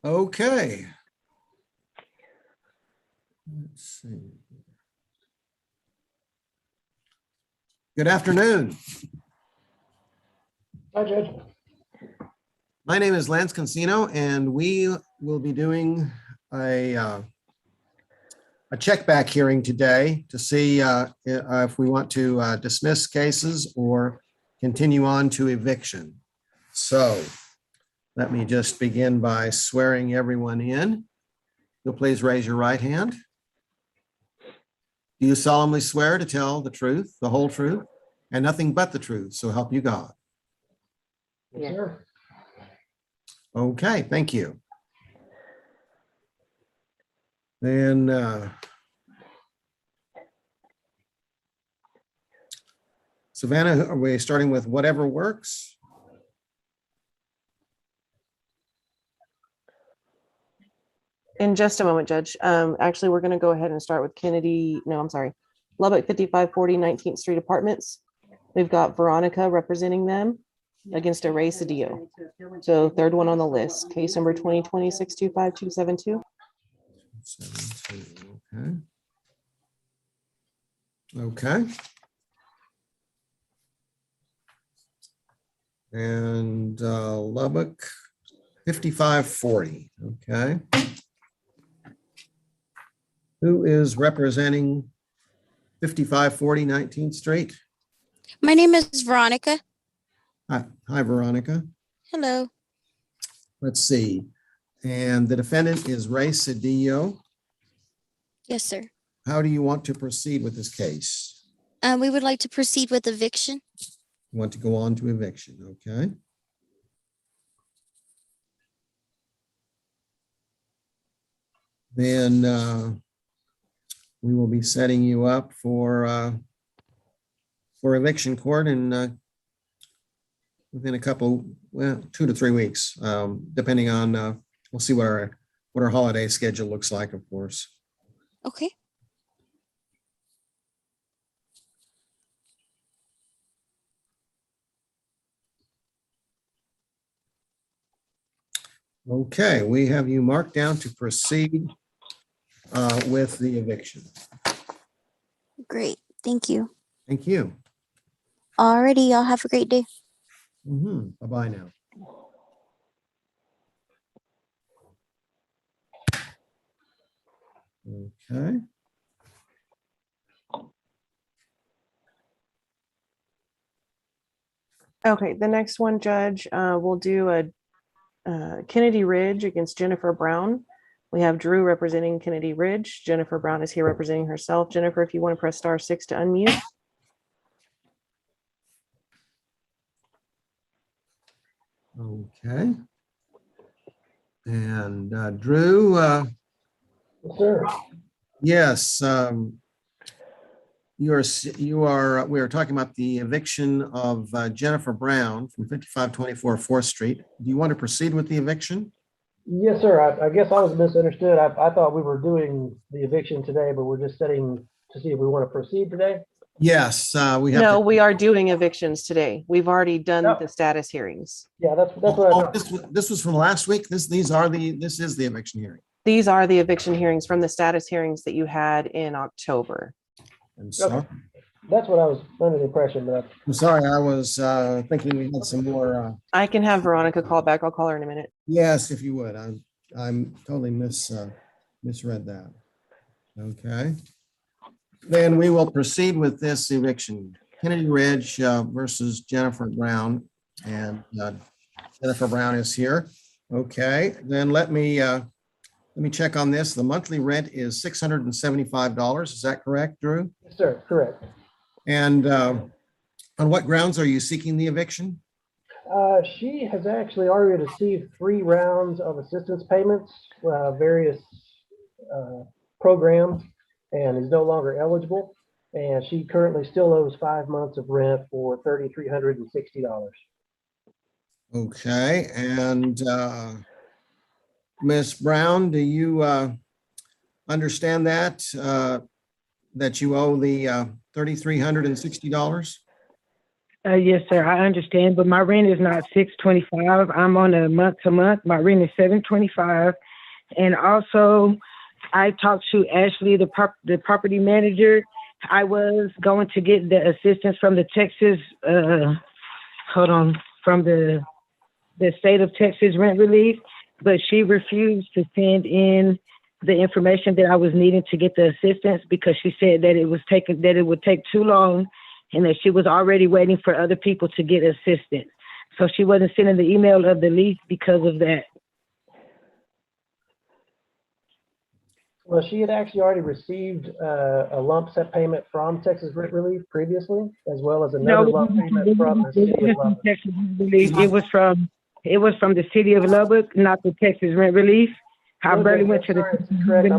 Okay. Let's see. Good afternoon. Hi, Judge. My name is Lance Consino, and we will be doing a check back hearing today to see if we want to dismiss cases or continue on to eviction. So let me just begin by swearing everyone in. You'll please raise your right hand. Do you solemnly swear to tell the truth, the whole truth, and nothing but the truth, so help you God? Yes, sir. Okay, thank you. Then Savannah, are we starting with whatever works? In just a moment, Judge. Actually, we're going to go ahead and start with Lubbock 5540 19th Street Apartments. We've got Veronica representing them against a Ray Cedillo. So third one on the list, case number 2020-625-272. 17, okay. Okay. And Lubbock 5540, okay. Who is representing 5540 19th Street? My name is Veronica. Hi, Veronica. Hello. Let's see. And the defendant is Ray Cedillo. Yes, sir. How do you want to proceed with this case? We would like to proceed with eviction. You want to go on to eviction, okay? Then we will be setting you up for eviction court in within a couple, 2 to 3 weeks, depending on, we'll see what our holiday schedule looks like, of course. Okay. Okay, we have you marked down to proceed with the eviction. Great. Thank you. Thank you. Alrighty. Y'all have a great day. Bye-bye now. Okay. Okay, the next one, Judge, we'll do a Kennedy Ridge against Jennifer Brown. We have Drew representing Kennedy Ridge. Jennifer Brown is here representing herself. Jennifer, if you want to press *6 to unmute. Okay. And Drew, Yes, sir. yes, we are talking about the eviction of Jennifer Brown from 5524 4th Street. Do you want to proceed with the eviction? Yes, sir. I guess I was misunderstood. I thought we were doing the eviction today, but we're just setting to see if we want to proceed today. Yes, we have. No, we are doing evictions today. We've already done Oh. the status hearings. Yeah, that's what I thought. This was from last week. This is the eviction hearing. These are the eviction hearings from the status hearings that you had in October. I'm sorry. That's what I was under the impression, but I'm sorry. I was thinking we had some more. I can have Veronica call back. I'll call her in a minute. Yes, if you would. I'm totally misread that. Okay. Then we will proceed with this eviction. Kennedy Ridge versus Jennifer Brown, and Jennifer Brown is here. Okay, then let me check on this. The monthly rent is $675. Is that correct, Drew? yes, sir, correct. And on what grounds are you seeking the eviction? She has actually already received 3 rounds of assistance payments, various programs, and is no longer eligible. And she currently still owes 5 months of rent for $3,360. Okay, and Ms. Brown, do you understand that that you owe the $3,360? Yes, sir. I understand, but my rent is not $625. I'm on a month to month. My rent is $725, and also I talked to Ashley, the property manager. I was going to get the assistance from the Texas. From the state of Texas rent relief, but she refused to send in the information that I was needing to get the assistance because she said that it would take too long and that she was already waiting for other people to get assistance. So she wasn't sending the email of the lease because of that. Well, she had actually already received a lump set payment from Texas Rent Relief previously, as well as another lump payment from the city of Lubbock. Texas Rent Relief. It was from the city of Lubbock, not the Texas Rent Relief. I No, barely Judge, went to sorry, the. it's correct.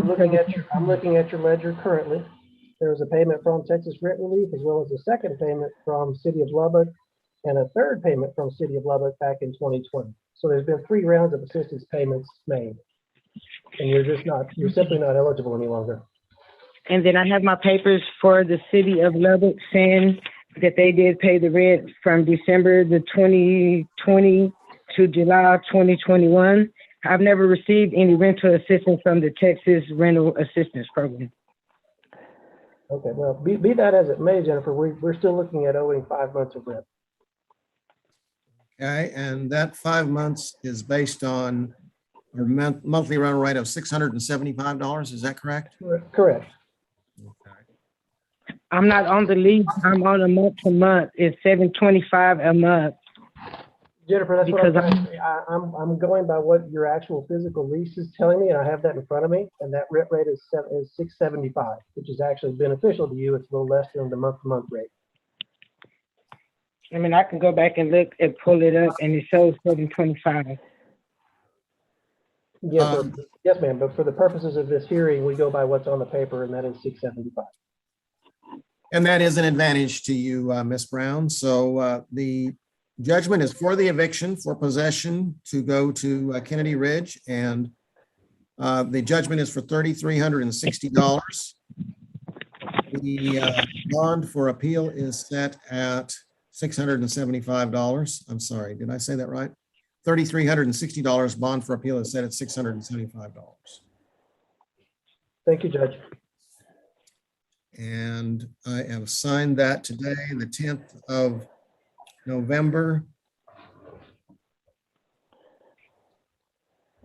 I'm looking at your ledger currently. There was a payment from Texas Rent Relief, as well as a second payment from city of Lubbock, and a third payment from city of Lubbock back in 2020. So there's been 3 rounds of assistance payments made, and you're simply not eligible any longer. And then I have my papers for the city of Lubbock saying that they did pay the rent from December the 2020 to July 2021. I've never received any rental assistance from the Texas Rental Assistance Program. Okay, well, be that as it may, Jennifer, we're still looking at owing 5 months of rent. Okay, and that 5 months is based on a monthly rental rate of $675, is that correct? Correct. Okay. I'm not on the lease. I'm on a month to month. It's $725 a month. Jennifer, that's what I'm Because trying to say. I'm going by what your actual physical lease is telling me, and I have that in front of me, and that rent rate is $675, which is actually beneficial to you. It's a little less than the month-to-month rate. I mean, I can go back and look and pull it up, and it shows $725. Yes, ma'am. But for the purposes of this hearing, we go by what's on the paper, and that is $675. And that is an advantage to you, Ms. Brown. So the judgment is for the eviction for possession to go to Kennedy Ridge, and the judgment is for $3,360. The bond for appeal is set at $675. I'm sorry, did I say that right? $3,360 bond for appeal is set at $675. Thank you, Judge. And I have signed that today, the 10th of November.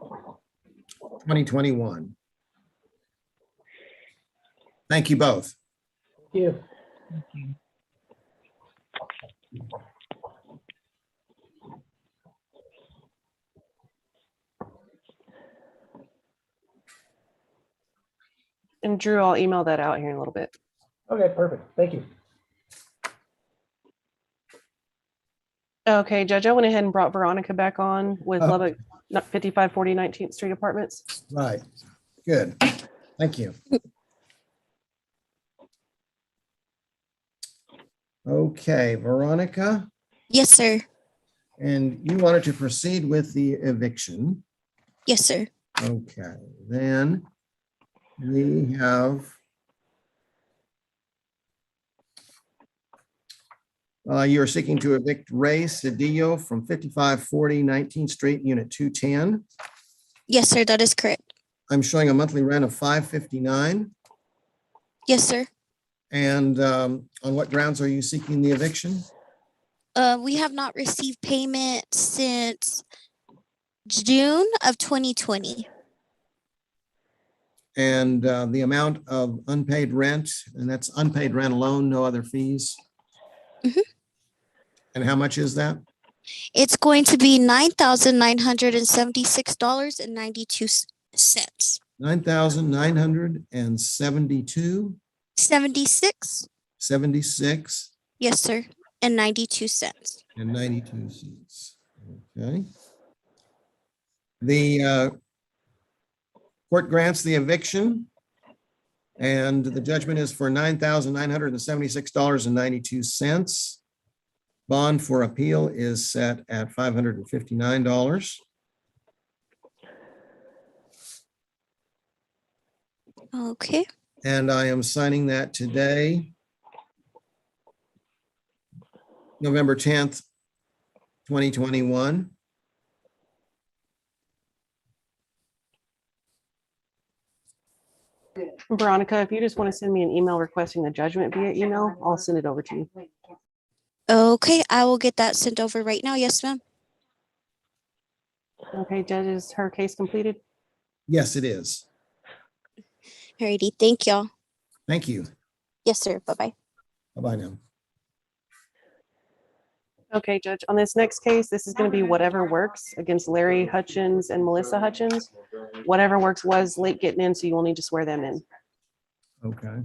2021. Thank you both. Thank you. And Drew, I'll email that out here in a little bit. Okay, perfect. Thank you. Okay, Judge, I went ahead and brought Veronica back on with Oh. Lubbock 5540 19th Street Apartments. Right. Good. Thank you. Okay, Veronica, Yes, sir. and you wanted to proceed with the eviction. Yes, sir. Okay, then we have you're seeking to evict Ray Cedillo from 5540 19th Street, Unit 210. Yes, sir. That is correct. I'm showing a monthly rent of $559. Yes, sir. And on what grounds are you seeking the eviction? We have not received payment since June of 2020. And the amount of unpaid rent, and that's unpaid rent alone, no other fees? Mhm. And how much is that? It's going to be $9,976.92. $9,972. 76. 76 Yes, sir. And 92 cents. and 92 cents. Okay. The court grants the eviction, and the judgment is for $9,976.92. Bond for appeal is set at $559. Okay. And I am signing that today. November 10th, 2021. Veronica, if you just want to send me an email requesting the judgment via email, I'll send it over to you. Okay, I will get that sent over right now. Yes, ma'am. Okay, Judge, is her case completed? Yes, it is. Alrighty, thank y'all. Thank you. Yes, sir. Bye-bye. Bye-bye now. Okay, Judge, on this next case, this is going to be Whatever Works against Larry Hutchins and Melissa Hutchins. Whatever Works was late getting in, so you will need to swear them in. Okay.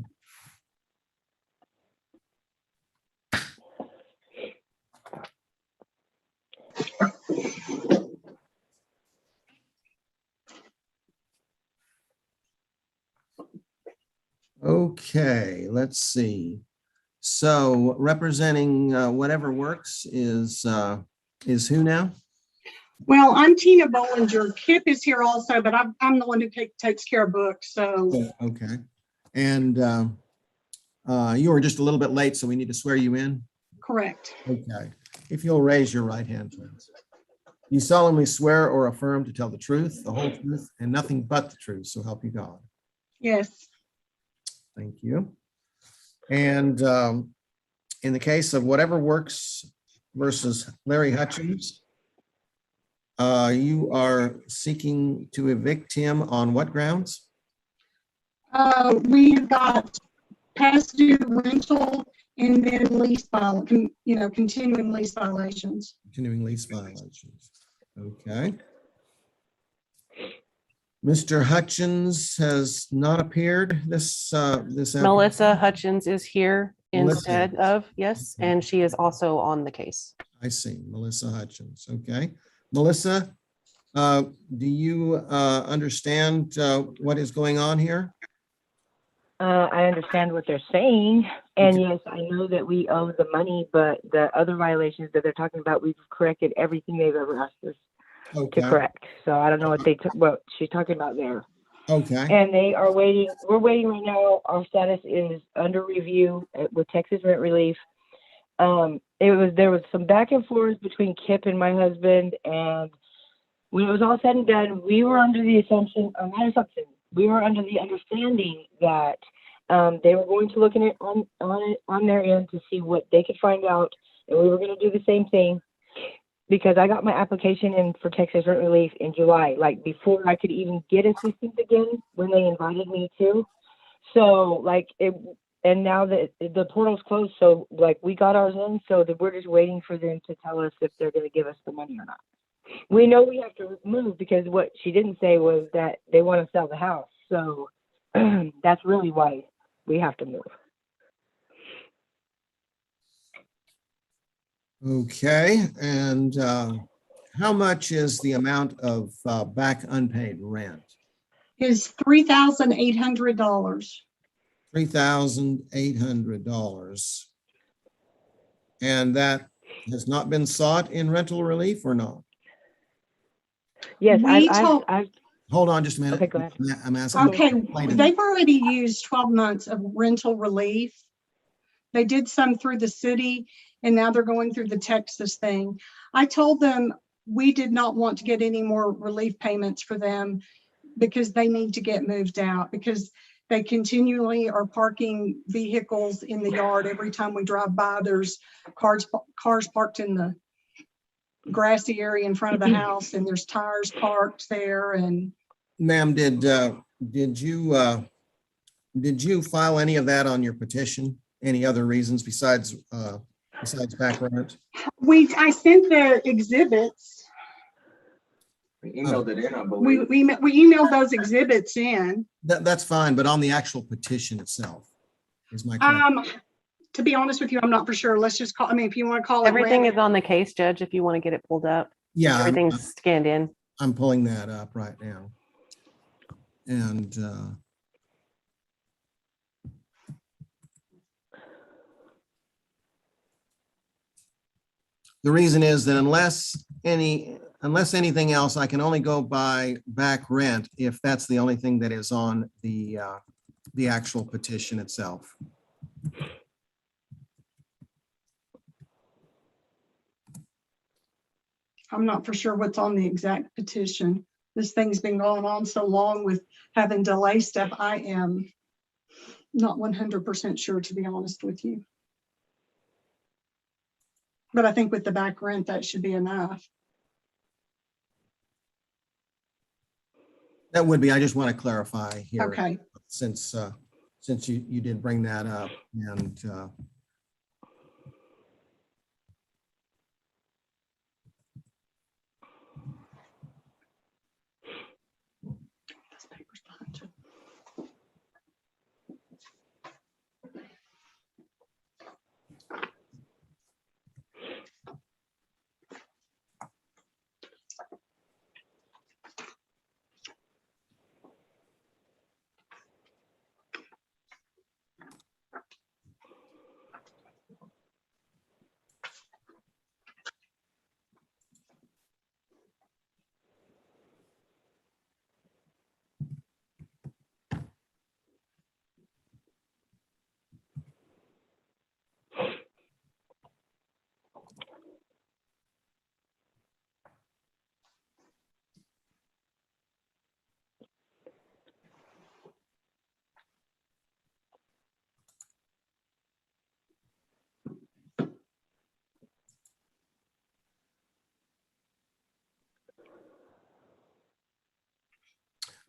Okay, let's see. So representing Whatever Works is who now? Well, I'm Tina Bollinger. Kip is here also, but I'm the one who takes care of books. So Okay. And you were just a little bit late, so we need to swear you in. correct. Okay. If you'll raise your right hand, please. You solemnly swear or affirm to tell the truth, the whole truth, and nothing but the truth, so help you God. Yes. Thank you. And in the case of Whatever Works versus Larry Hutchins, you are seeking to evict him on what grounds? We have got past due rental and then continuing lease violations. Continuing lease violations. Okay. Mr. Hutchins has not appeared this afternoon. Melissa Hutchins is here Melissa. instead of, yes, and she is also on the case. I see, Melissa Hutchins. Okay. Melissa, do you understand what is going on here? I understand what they're saying, and Okay. yes, I know that we owe the money, but the other violations that they're talking about, we've corrected everything they've ever asked us to Okay. correct. So I don't know what she's talking about there. Okay. And they are waiting. We're waiting right now. Our status is under review with Texas Rent Relief. There was some back and forth between Kip and my husband, and when it was all said and done, we were under the we were under the understanding that they were going to look at it on their end to see what they could find out, and we were going to do the same thing, because I got my application in for Texas Rent Relief in July, like before I could even get assistance again when they invited me to. So and now that the portal's closed, so we got ours in, so that we're just waiting for them to tell us if they're going to give us the money or not. We know we have to move, because what she didn't say was that they want to sell the house. So that's really why we have to move. Okay. And how much is the amount of back unpaid rent? Is $3,800. $3,800. And that has not been sought in rental relief or not? Yes, We Hold on just a minute. Okay, go ahead. I'm asking. Okay, Explain it. they've already used 12 months of rental relief. They did some through the city, and now they're going through the Texas thing. I told them we did not want to get any more relief payments for them because they need to get moved out, because they continually are parking vehicles in the yard. Every time we drive by, there's cars parked in the grassy area in front of the house, and there's tires parked there. And Ma'am, did you file any of that on your petition? Any other reasons besides back rent? I sent the exhibits. We emailed it in, I believe. We emailed those exhibits in. That's fine, but on the actual petition itself is my question. To be honest with you, I'm not for sure. Let's just call, if you want to call it. Everything red- is on the case, Judge, if you want to get it pulled up. Yeah, Everything's scanned in. I'm pulling that up right now. And the reason is that unless anything else, I can only go by back rent if that's the only thing that is on the actual petition itself. I'm not for sure what's on the exact petition. This thing's been going on so long with having delay stuff. I am not 100% sure, to be honest with you. But I think with the back rent, that should be enough. That would be, I just want to clarify here. Okay. Since you did bring that up, and This paper's behind you.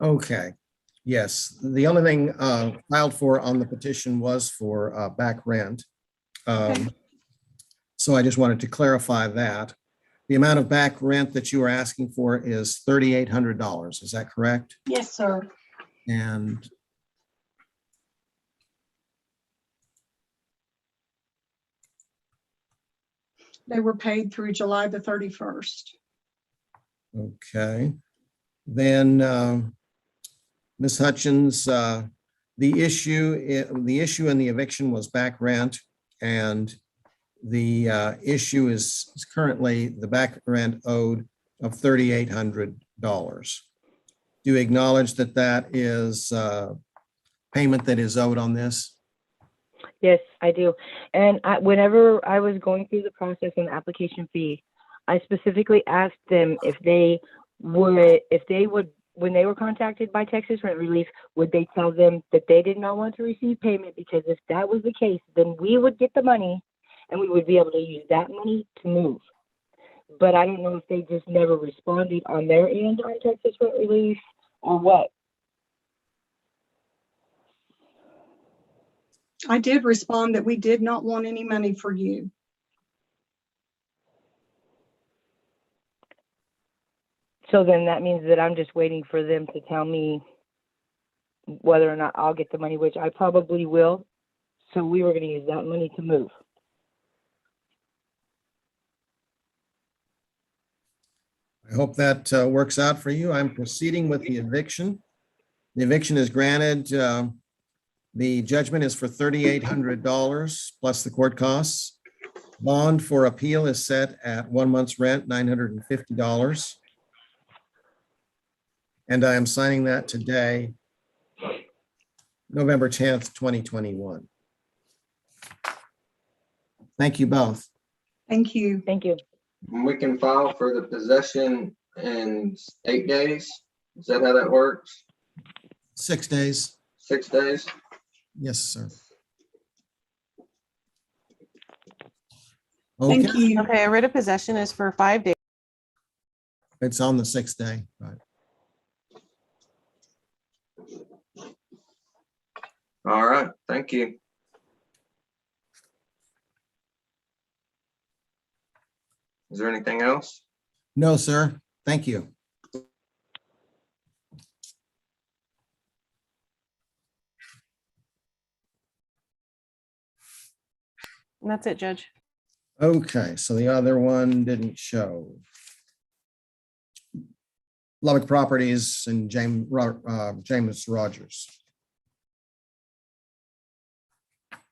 okay. Yes, the only thing filed for on the petition was for back rent. So I just wanted to clarify that. The amount of back rent that you are asking for is $3,800. Is that correct? Yes, sir. And They were paid through July the 31st. okay, then Ms. Hutchins, the issue in the eviction was back rent, and the issue is currently the back rent owed of $3,800. Do you acknowledge that that is payment that is owed on this? Yes, I do. And whenever I was going through the process and application fee, I specifically asked them if they would, when they were contacted by Texas Rent Relief, would they tell them that they did not want to receive payment? Because if that was the case, then we would get the money and we would be able to use that money to move. But I don't know if they just never responded on their end on Texas Rent Relief or what. I did respond that we did not want any money for you. So then that means that I'm just waiting for them to tell me whether or not I'll get the money, which I probably will. So we were going to use that money to move. I hope that works out for you. I'm proceeding with the eviction. The eviction is granted. The judgment is for $3,800 plus the court costs. Bond for appeal is set at 1 month's rent, $950. And I am signing that today, November 10th, 2021. Thank you both. Thank you. Thank you. We can file for the possession in 8 days. Is that how that works? 6 days. 6 days? Yes, sir. Thank Okay, you. Okay, a writ of possession is for 5 days. it's on the 6th day, right? All right, thank you. Is there anything else? No, sir. Thank you. And that's it, Judge. Okay, so the other one didn't show. Lubbock Properties and James Rogers.